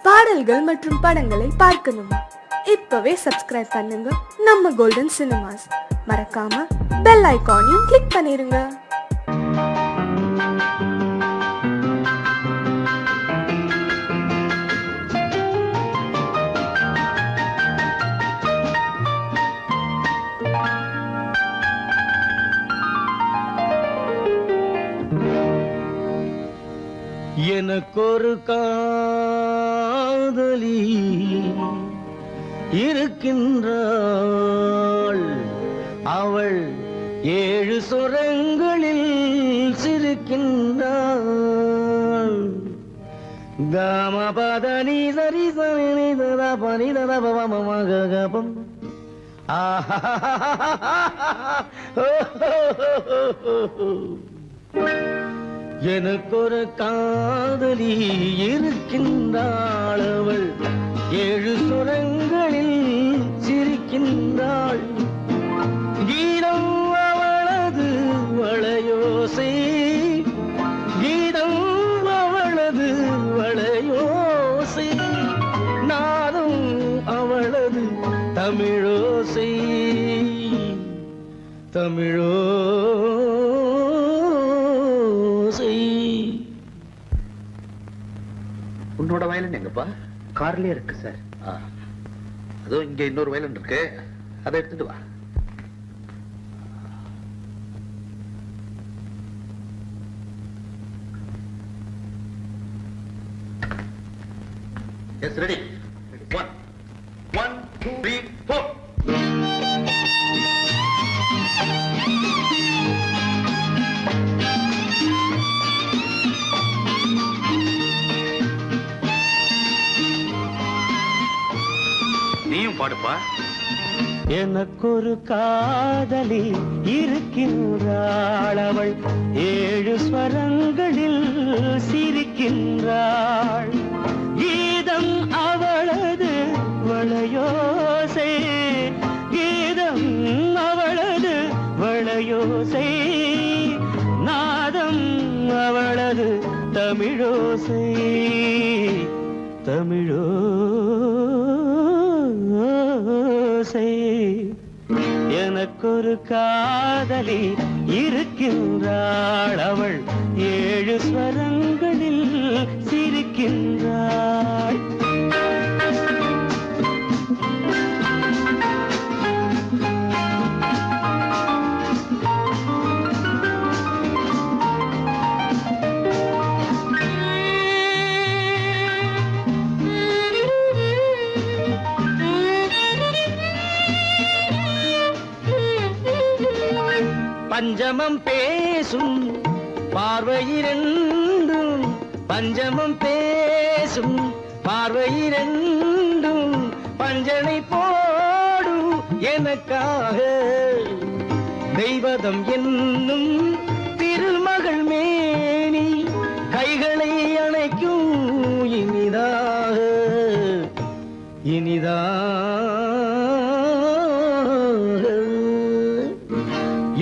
பாடல்கள் மற்றும் படங்களை பார்க்கணுமா? இப்பவே சப்ஸ்கிரைப் பண்ணுங்க நம்ம கோல்டன் சினிமாஸ். மறக்காம பெல் ஐகானையும் கிளிக் பண்ணிருங்க. எனக்கொரு காதலி இருக்கின்றாள், அவள் 7 சுரங்களில் சிரிக்கின்றாள். காமபதனி சரி சரி ததா பனி ததா பவமகபம் எனக்கொரு காதலி இருக்கின்றாள், அவள் 7 சுரங்களில் சிரிக்கின்றாள். கீதம் அவளது வளையோசை, கீதம் அவளது வளையோசை, நாதம் அவளது தமிழோசை, தமிழோ உன்னோட வயலன் எங்கப்பா? கார்லயே இருக்கு சார். அதுவும் இங்க இன்னொரு வயலன் இருக்கு, அதை எடுத்துட்டு வா. Yes, ready. 1 1 2 3 4. நீயும் பாடுப்பா. எனக்கொரு காதலி இருக்கின்றாள், அவள் 7 ஸ்வரங்களில் சிரிக்கின்றாள். கீதம் அவளது வளையோசை, கீதம் அவளது வளையோசை, நாதம் அவளது தமிழோசை, தமிழோ எனக்கொரு காதலி இருக்கின்றாள், அவள் 7 ஸ்வரங்களில் சிரிக்கின்றாள். பஞ்சமம் பேசும் பார்வையிரண்டும், பஞ்சமம் பேசும் பார்வையிரண்டும், பஞ்சனை போடும் எனக்காக தெய்வதம் என்னும் திருமகள் மேனி கைகளை அணைக்கும் இனிதாக, இனிதாக.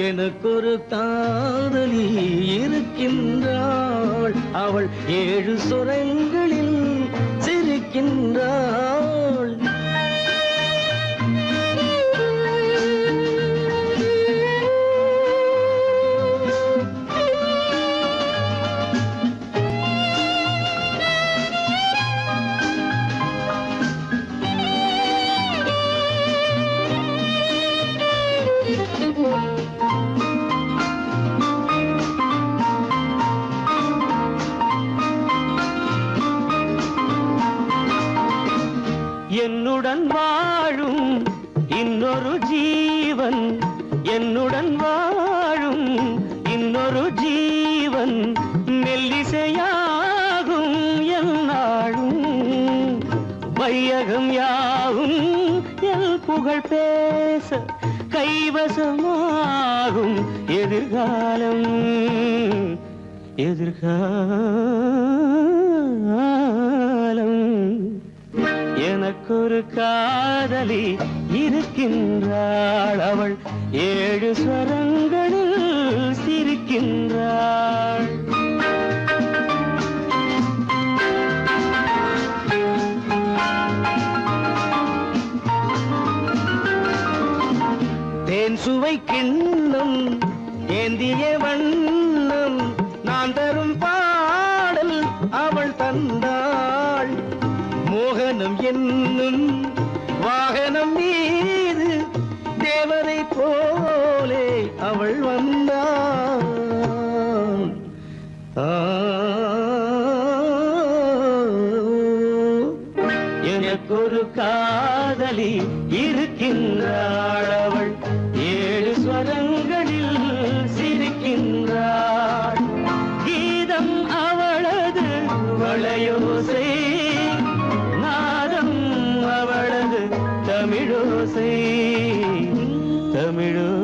எனக்கொரு காதலி இருக்கின்றாள், அவள் 7 சுரங்களில் சிரிக்கின்றாள். என்னுடன் வாழும் இன்னொரு ஜீவன், என்னுடன் வாழும் இன்னொரு ஜீவன், மெல்லிசையாகும் என்னாலும், வையகம் யாவும் எல் புகழ் பேச கைவசமாகும் எதிர்காலம், எதிர்காலம். எனக்கொரு காதலி இருக்கின்றாள், அவள் 7 ஸ்வரங்களில் சிரிக்கின்றாள். சுவை கிண்ணம் ஏந்திய வண்ணம் நான் தரும் பாடல் அவள் தந்தாள். மோகனம் என்னும் வாகனம் மீது தேவதை போலே அவள் வந்தாள். எனக்கொரு காதலி இருக்கின்றாள். அவள் 7 ஸ்வரங்களில் சிரிக்கின்றாள். கீதம் அவளது வளையோசை, நாதம் அவளது தமிழோசை. தமிழோசை.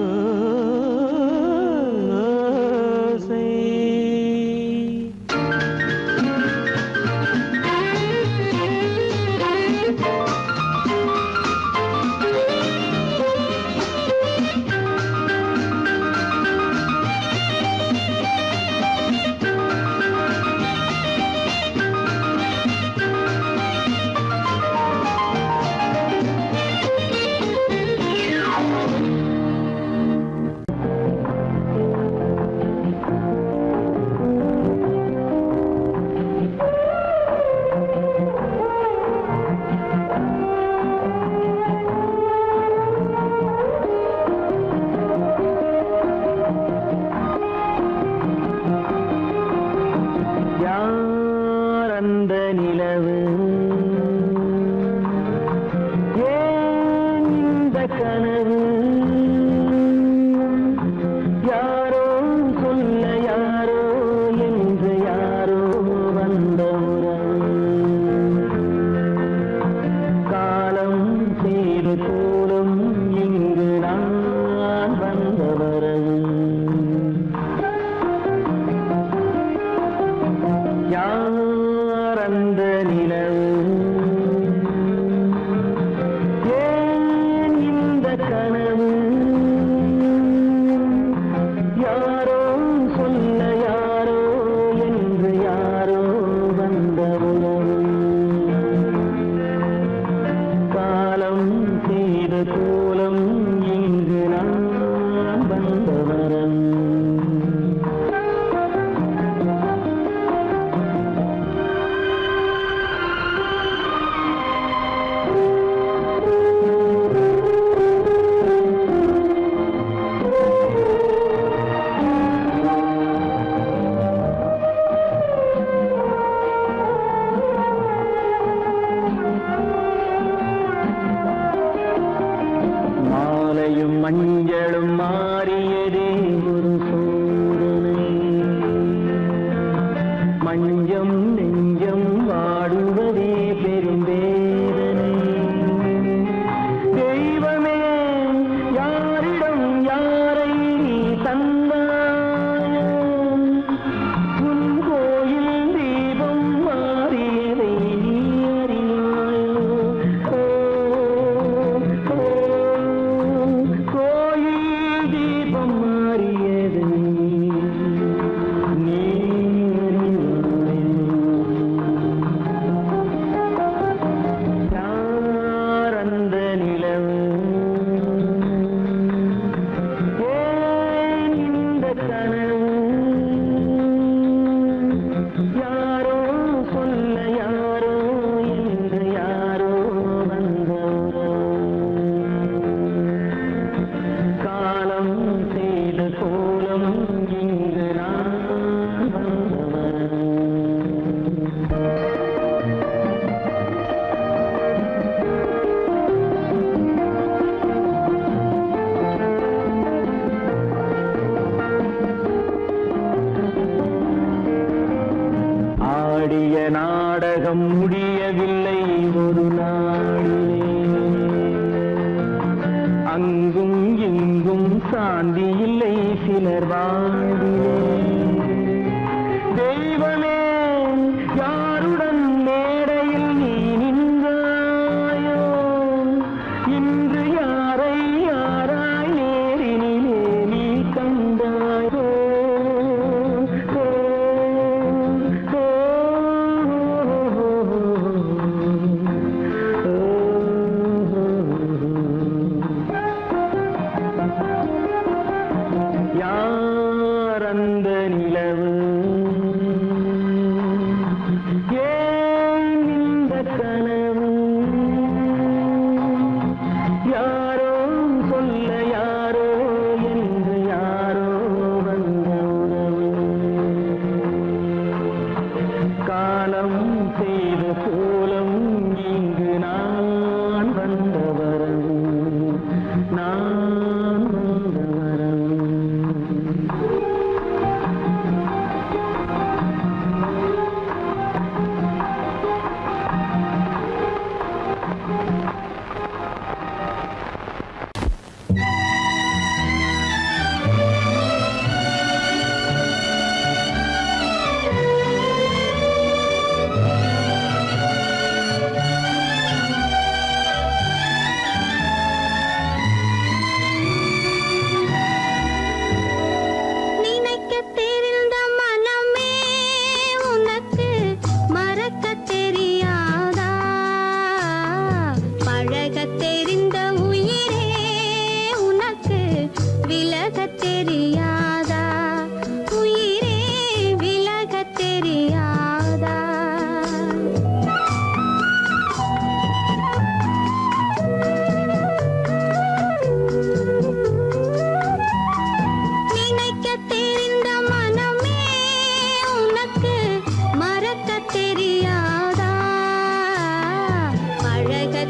நாடகம் முடியவில்லை ஒரு நாளிலே. அங்கும் இங்கும் சாந்தி இல்லை சிலர் வாழ்விலே. தெய்வமே யாருடன் மேடையில் நீ நின்றாயோ, இன்று யாரை யாராய் நேரினிலே நீ கண்டாயோ.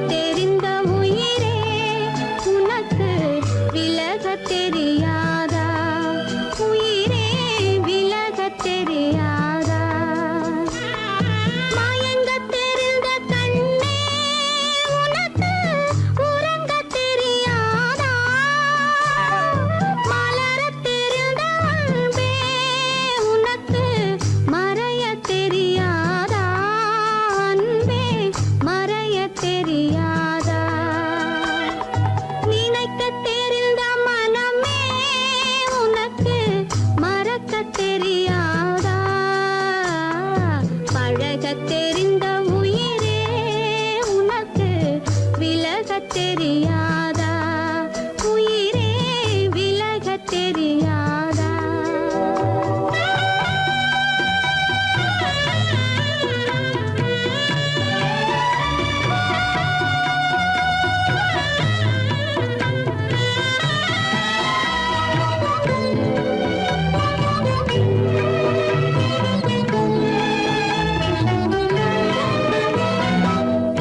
தெரிந்த உயிரே உனக்கு விலகத் தெரியாதா? உயிரே விலகத் தெரியாதா? மயங்கத் தெரிந்த கண்ணே உனக்கு உறங்கத் தெரியாதா? மலரத் தெரிந்த அன்பே உனக்கு மறையத் தெரியாதா? அன்பே மறையத் தெரியாதா? நினைக்கத் தெரிந்த மனமே உனக்கு மறக்கத் தெரியாதா? பழகத் தெரிந்த உயிரே உனக்கு விலகத் தெரியாதா? உயிரே விலகத் தெரியாதா?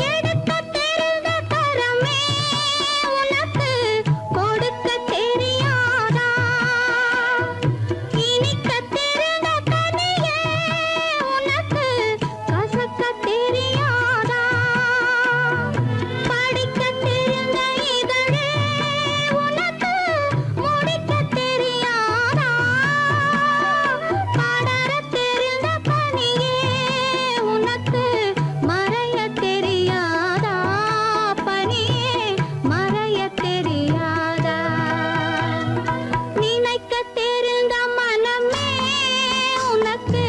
எடுக்கத் தெரிந்த கரமே உனக்கு கொடுக்கத் தெரியாதா? இனிக்கத் தெரிந்த கனியே உனக்கு கசக்கத் தெரியாதா? படிக்கத் தெரிந்த இதழே உனக்கு முடிக்கத் தெரியாதா? படரத் தெரிந்த பனியே உனக்கு மறையத் தெரியாதா? பனியே மறையத் தெரியாதா? நினைக்கத் தெரிந்த மனமே உனக்கு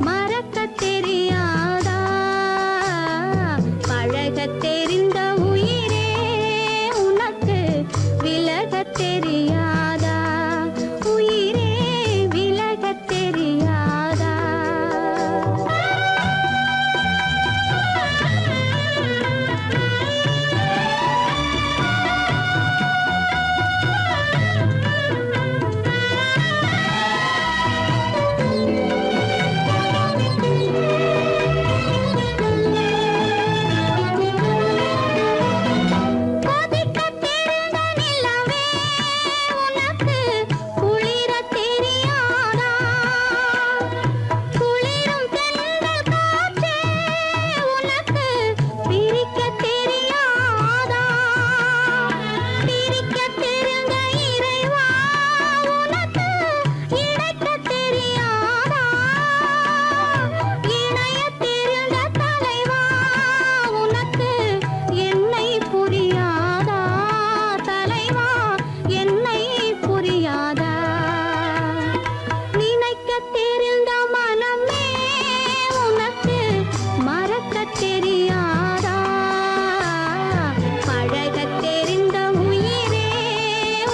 மறக்கத் தெரியாதா? பழகத் தெரிந்த உயிரே உனக்கு விலகத் தெரியாதா? உயிரே விலகத் தெரியாதா? கொதிக்கத் தெரிந்த நிலவே உனக்கு குளிரத் தெரியாதா? குளிரும் தென்றல் காற்றே உனக்கு பிரிக்கத் தெரியாதா? பிரிக்கத் தெரிந்த இறைவா உனக்கு இணைக்கத் தெரியாதா? இணையத் தெரிந்த தலைவா உனக்கு என்னை புரியாதா? தலைவா என்னை புரியாதா? நினைக்கத் தெரிந்த மனமே உனக்கு மறக்கத் தெரியாதா? பழகத் தெரிந்த உயிரே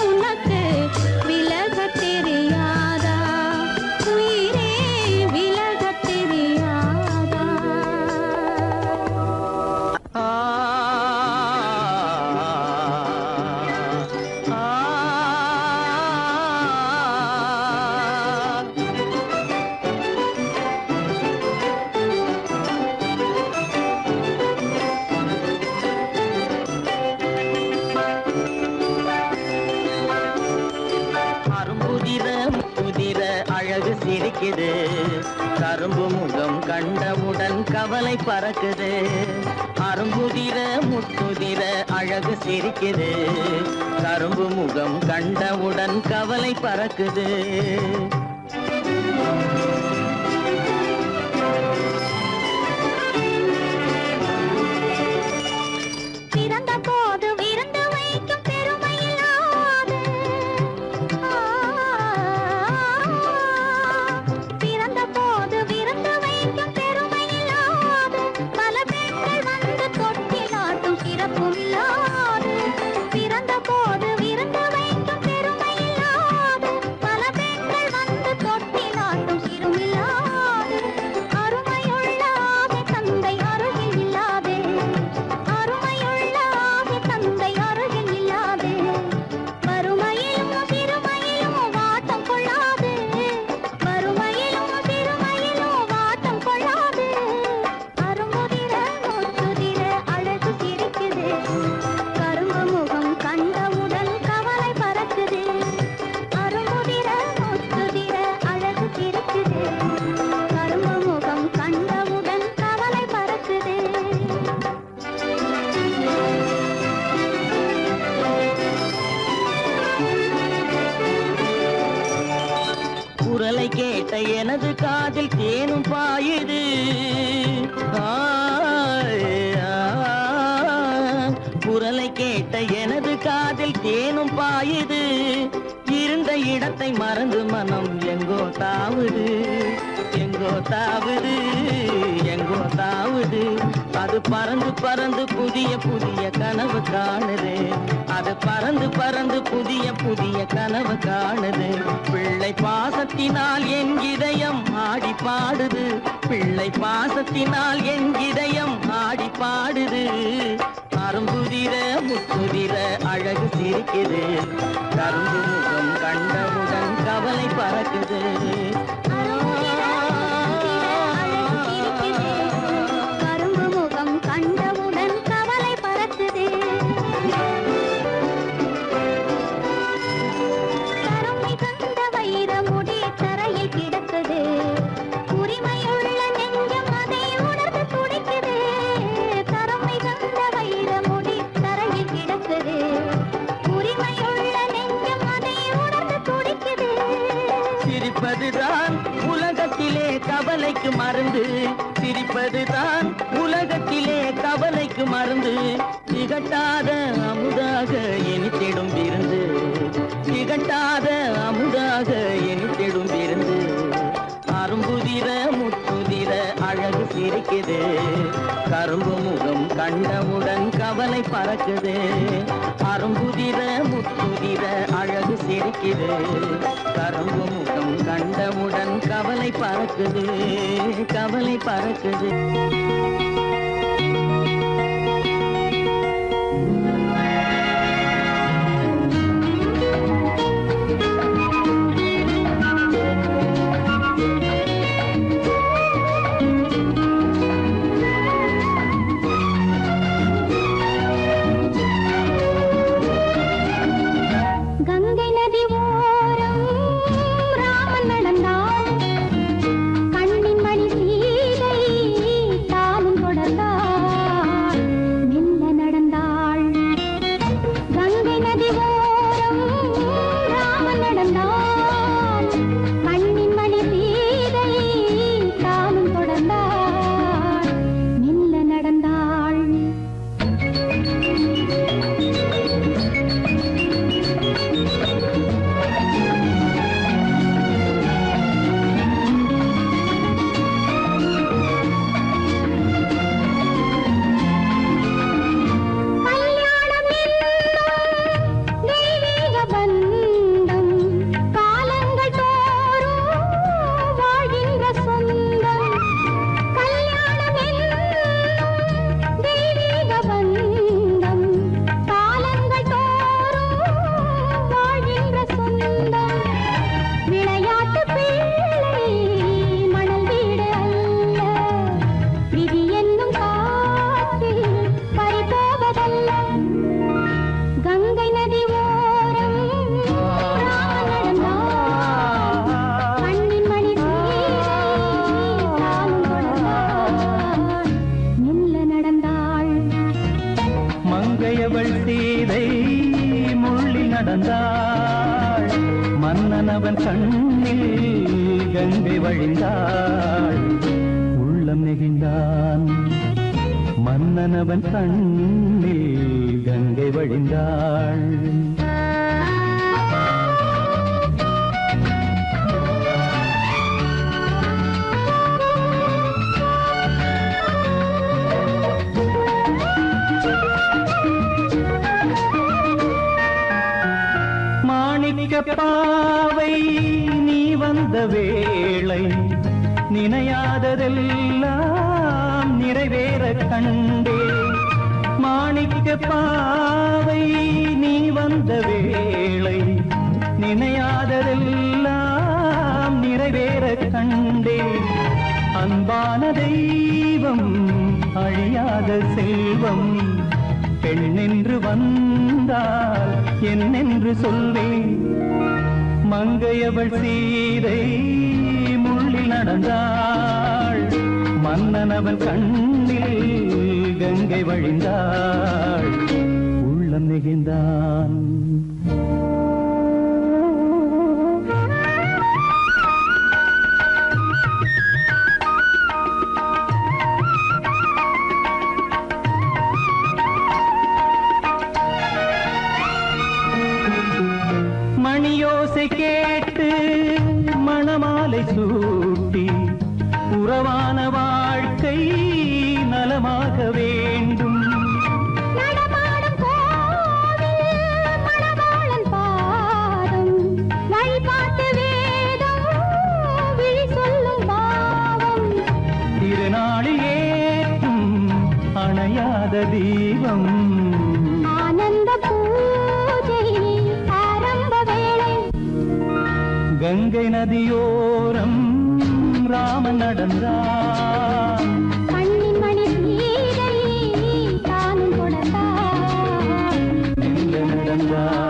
உனக்கு விலகத் தெரியாதா? உயிரே விலகத் தெரியாதா? ஆ அரும்புதிர முதிர அழகு சிரிக்குது, கரும்பு முகம் கண்டவுடன் கவலை பறக்குது. அரும்புதிர முத்துதிர அழகு சிரிக்குது, கரும்பு முகம் கண்டவுடன் கவலை பறக்குது. பிறந்த போது விருந்து வைக்கும் பெருமையில்லாது பிறந்த போது விருந்து வைக்கும் பெருமையில்லாது பல பெண்கள் வந்து தொட்டிலாட்டும் சிறப்பும் இல்லாது. பிறந்த போது விருந்து வைக்கும் பெருமையில்லாது பல பெண்கள் வந்து தொட்டிலாட்டும் சிறுமில்லாது. எனது காதில் தேனும் பாயுது. குரலை கேட்ட எனது காதில் தேனும் பாயுது. இருந்த இடத்தை மறந்து மனம் எங்கோ தாவுது, எங்கோ தாவுது, எங்கோ தாவுது. அது பறந்து பறந்து புதிய புதிய கனவு காணுது. அது பறந்து பறந்து புதிய புதிய கனவு காணுது. பிள்ளை பாசத்தினால் என் இதயம் ஆடி பாடுது. பிள்ளை பாசத்தினால் என் இதயம் ஆடி பாடுது. அரும்புதிர முத்துதிர அழகு சிரிக்குது. கரும்பு முகம் கண்டவுடன் கவலை பறக்குது. கரும்பு முகம் கண்டவுடன் கவலை பறக்குது. கருமை கண்ட வைர முடி தரையில் கிடக்குது. உரிமையுள்ள நெஞ்சம் அதை உணர்ந்து துடிக்குது. கருமை கண்ட வைர முடி தரையில் கிடக்குது. உரிமையுள்ள நெஞ்சம் அதை உணர்ந்து துடிக்குது. சிரிப்பதுதான் உலகத்திலே கவலைக்கு மருந்து. சிரிப்பதுதான் உலகத்திலே கவலைக்கு மருந்து. திகட்டாத அமுதாக இனித்திடும் விருந்து. திகட்டாத அமுதாக இனித்திடும் விருந்து. அரும்புதிர முத்துதிர அழகு சிரிக்குது. கரும்பு முகம் கண்டவுடன் கவலை பறக்குது. அரும்புதிர முத்துதிர அழகு சிரிக்குது. கரும்பு முகம் கண்டவுடன் கவலை பறக்குது, கவலை பறக்குது. கங்கை நதி ஓரம் ராமன் நடந்தான். கண்ணின் மணி சீதை தானும் தொடர்ந்தாள். மெல்ல நடந்தாள். கங்கை நதி ஓரம் ராமன் நடந்தான். கண்ணின் மணி சீதை தானும் தொடர்ந்தாள். மெல்ல நடந்தாள். கல்யாணம் என்னும் தெய்வீக பந்தம் காலங்கள் தோறும் வாழ்கின்ற சொந்தம். கல்யாணம் என்னும் தெய்வீக பந்தம் காலங்கள் தோறும் வாழ்கின்ற சொந்தம். விளையாட்டு பிள்ளை மணல் வீடு அல்ல. விதி என்னும் காற்றில் பறிபோவதல்ல. கங்கை நதி ஓரம் ராமன் நடந்தான். கண்ணின் மணி சீதை தானும் தொடர்ந்தாள். மெல்ல நடந்தாள். மங்கையவள் சீதை முள்ளி நடந்தாள். மன்னனவன் கண்ணில் கங்கை வழிந்தாள். உள்ளம் நெகிழ்ந்தான். மன்னனவன் கண்ணில் கங்கை வழிந்தாள். மாணிக்க பாவை நீ வந்த வேளை நினையாததெல்லாம் நிறைவேற கண்டே. மாணிக்க பாவை நீ வந்த வேளை நினையாததெல்லாம் நிறைவேற கண்டே. அன்பான தெய்வம் அழியாத செல்வம் பெண்ணென்று வந்தால் என்னென்று சொல்வேன். மங்கையவள் சீதை முள்ளில் நடந்தாள். மன்னனவன் கண்ணில் கங்கை வழிந்தாள். உள்ளம் நெகிழ்ந்தான். மாலை சூட்டி உறவான வாழ்க்கை நலமாக வேண்டும். நடமாடும் கோவில் மணவாளன் பாதம் வழிபாட்டு வேதம் விழி சொல்லும் பாவம். திருநாளில் ஏற்றும் அணையாத தீபம். ஆனந்த பூஜை ஆரம்ப வேளை. கங்கை நதியோரம் ராமன் நடந்தார். கண்ணின் மணி சீரை தானும் கொடுத்தார். மெல்ல நடந்தார்.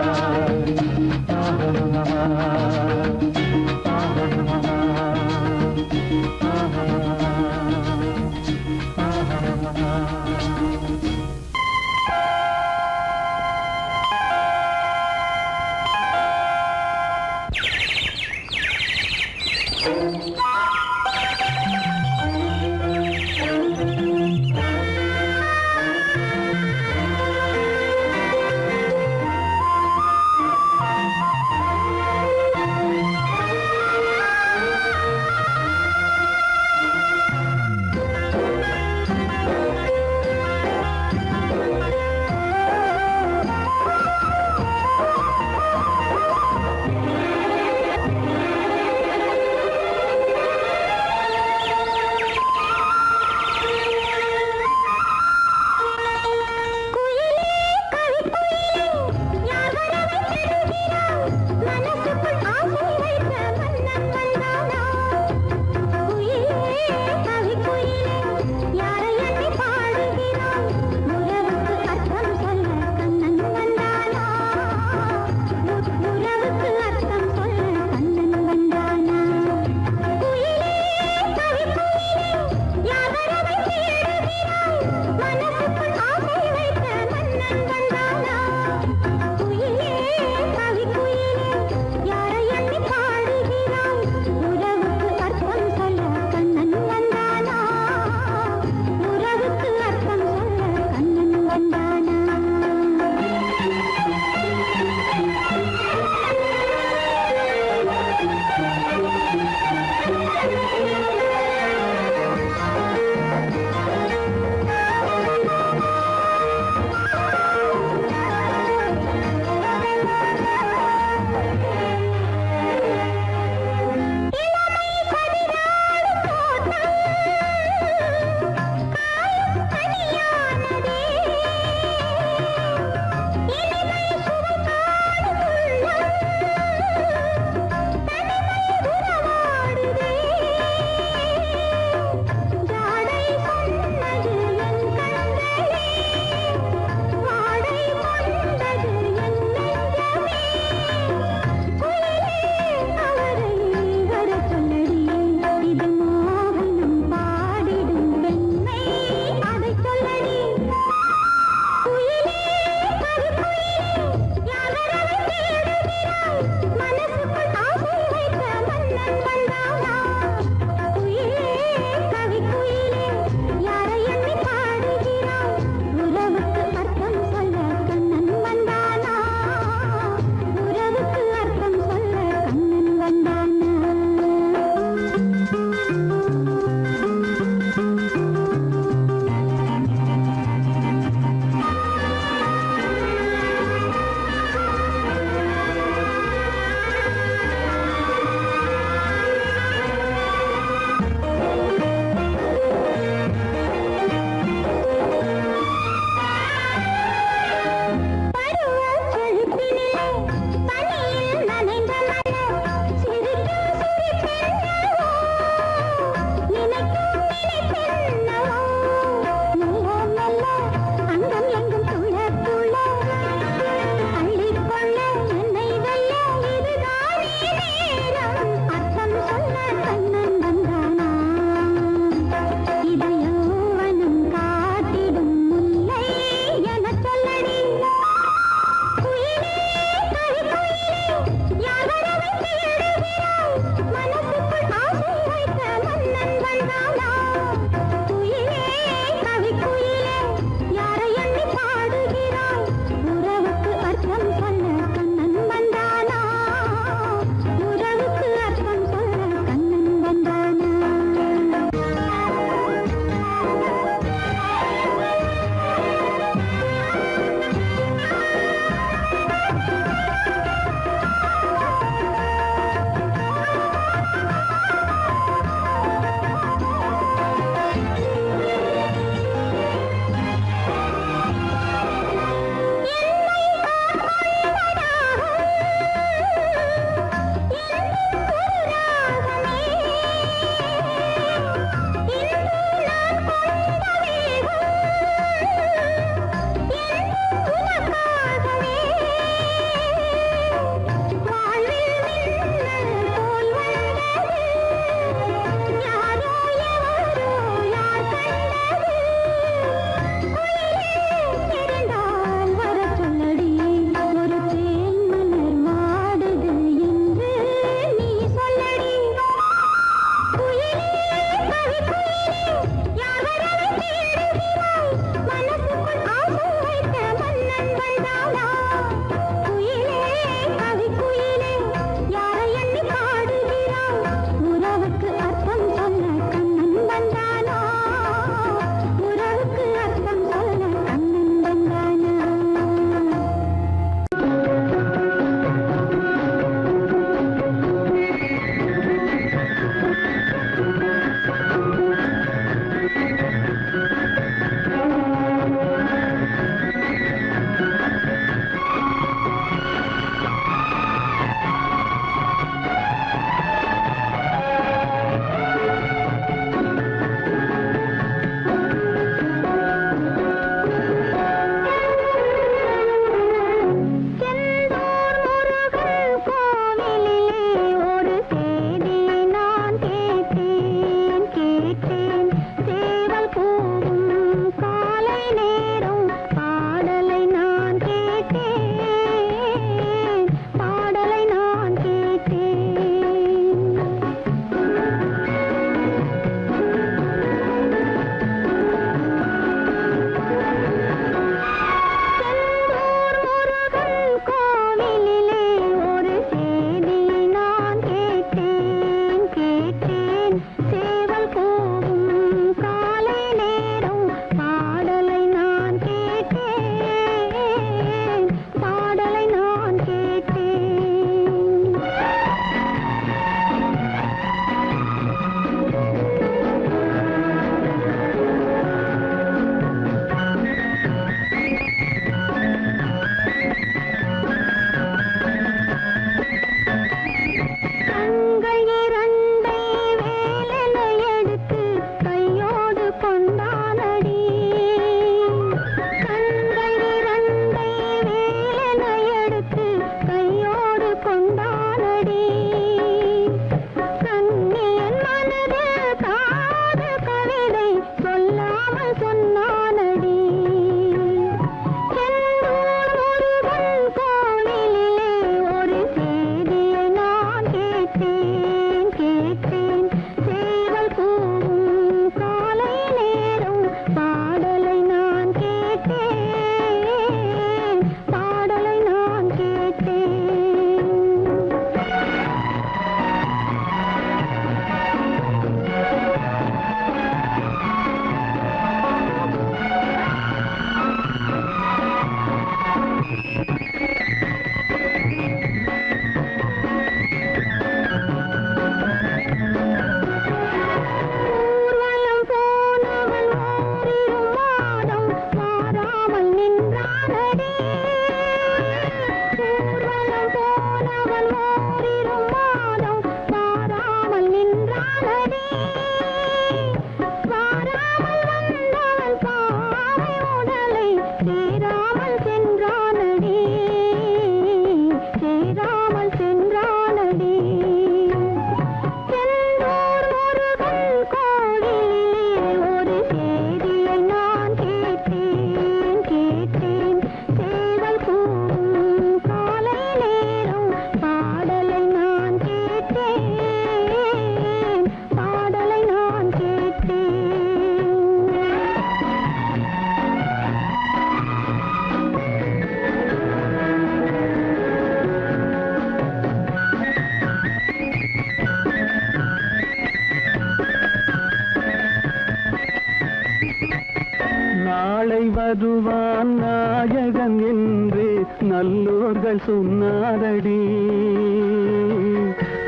வருவான் நாயகன் என்று நல்லோர்கள் சொன்னாரடி.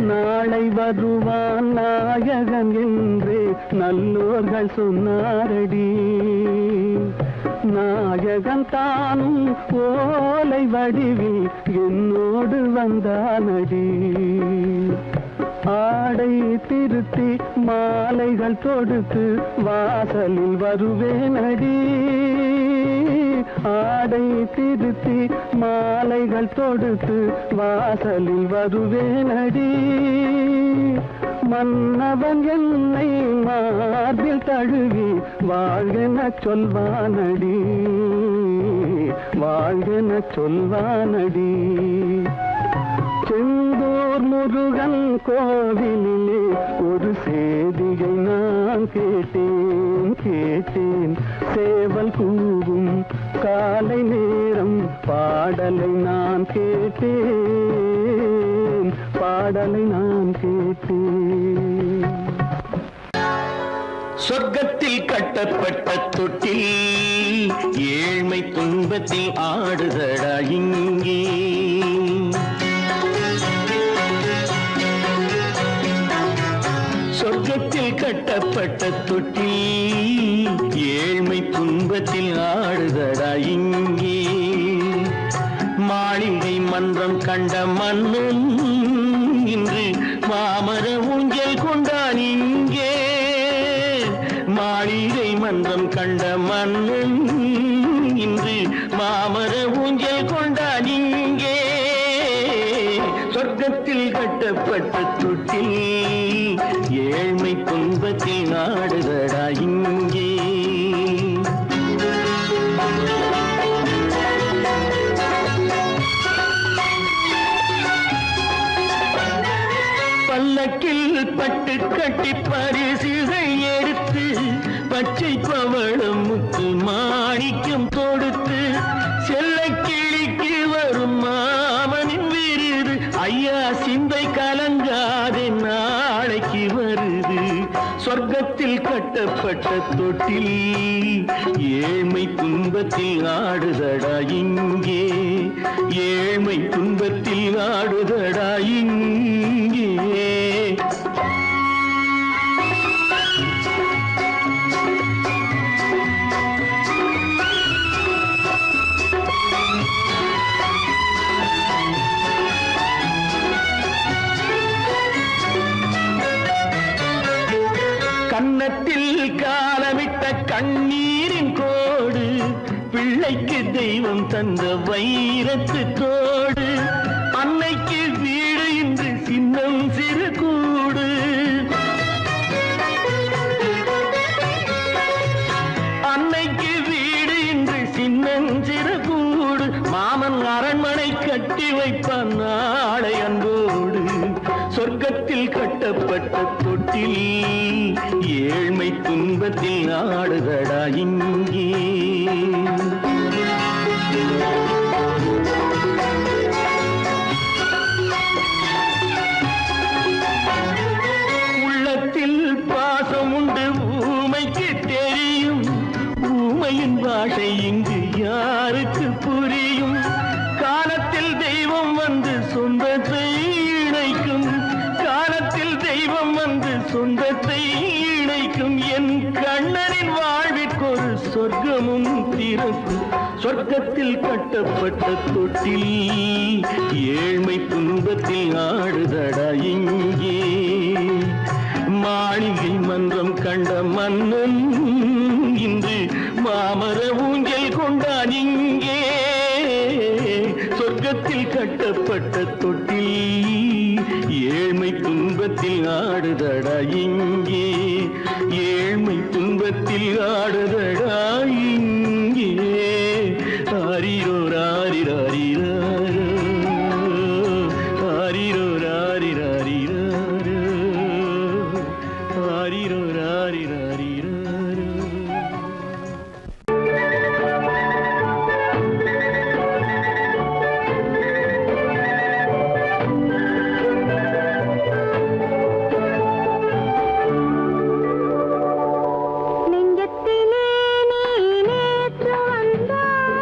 நாளை வருவான் நாயகன் என்று நல்லோர்கள் சொன்னாரடி. நாயகன் தானும் ஓலை வடிவில் என்னோடு வந்தானடி. ஆடை திருத்தி மாலைகள் தொடுத்து வாசலில் வருவேனடி. ஆடை திருத்தி மாலைகள் தொடுத்து வாசலில் வருவேனடி. மன்னவன் என்னை மார்பில் தழுவி வாழ்கென சொல்வானடி. வாழ்கென சொல்வானடி. செந்தூர் முருகன் கோவிலிலே ஒரு சேதியை நான் கேட்டேன். சேவல் கூவும் காலை நேரம் பாடலை நான் கேட்டேன். சொர்க்கத்தில் கட்டப்பட்ட தொட்டில் ஏழ்மை துன்பத்தில் ஆடுதடா இங்கே. சொர்க்கத்தில் கட்டப்பட்ட தொட்டில் ஏழ்மை துன்பத்தில் ஆடுதடா இங்கே. மாளிகை மன்றம் கண்ட மன்னன் இன்று மாமர ஊஞ்சல் கொண்டான் இங்கே. மாளிகை மன்றம் கண்ட மன்னன் இன்று மாமர ஊஞ்சல் கொண்டான் இங்கே. சொர்க்கத்தில் கட்டப்பட்ட தொட்டில் ஏழ்மை துன்பத்தில் நாடுதடா இங்கே. பல்லக்கில் பட்டு கட்டி பரிசுகள் எடுத்து பச்சை பவளம் முத்து மாணிக்கம் தொடுத்து செல்ல கிளிக்கு வரும் மாமனின் விருது. ஐயா சிந்தை கலங்காதே நாளைக்கு வருது. சொர்க்கத்தில் கட்டப்பட்ட தொட்டில் ஏழ்மை துன்பத்தில் ஆடுதடா இங்கே. ஏழ்மை துன்பத்தில் ஆடுதடா இங்கே. கன்னத்தில் காலமிட்ட கண்ணீரின் கோடு பிள்ளைக்கு தெய்வம் தந்த வைரத்து தோடு. அன்னைக்கு வீடு இன்று சின்னம் சிறு கூடு. அன்னைக்கு வீடு இன்று சின்னம் சிறு கூடு. மாமன் அரண்மனை கட்டி வைப்பான் நாளை அன்போடு. சொர்க்கத்தில் கட்டப்பட்ட தொட்டில் ஏழ்மை துன்பத்தில் ஆடுதடா இங்கே. உள்ளத்தில் பாசம் உண்டு ஊமைக்கு தெரியும். ஊமையின் பாஷை இங்கு யாருக்கு புரியும். காலத்தில் தெய்வம் வந்து சொந்தத்தை இணைக்கும். காலத்தில் தெய்வம் வந்து சொந்தத்தை இணைக்கும். என் கண்ணனின் வாழ்விற்கொரு சொர்க்கமும் திறக்கும். சொர்க்கத்தில் கட்டப்பட்ட தொட்டில் ஏழ்மை துன்பத்தில் ஆடுதடா இங்கே. மாளிகை மன்றம் கண்ட மன்னன் இன்று மாமர ஊஞ்சல் கொண்டான் இங்கே. சொர்க்கத்தில் கட்டப்பட்ட தொட்டில் ஏழ்மை துன்பத்தில் ஆடுதடா இங்கே. ஏழ்மை துன்பத்தில் ஆடுதடா இங்கே. ஆரிரோ ராரிராரிராரோ, ஆரிரோ ராரிராரிராரோ, ஆரிரோ ராரிராரிராரோ. நெஞ்சத்திலே நீ நேற்று வந்தாய்.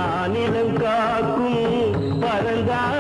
மாநிலம் காக்கும் பரந்தாம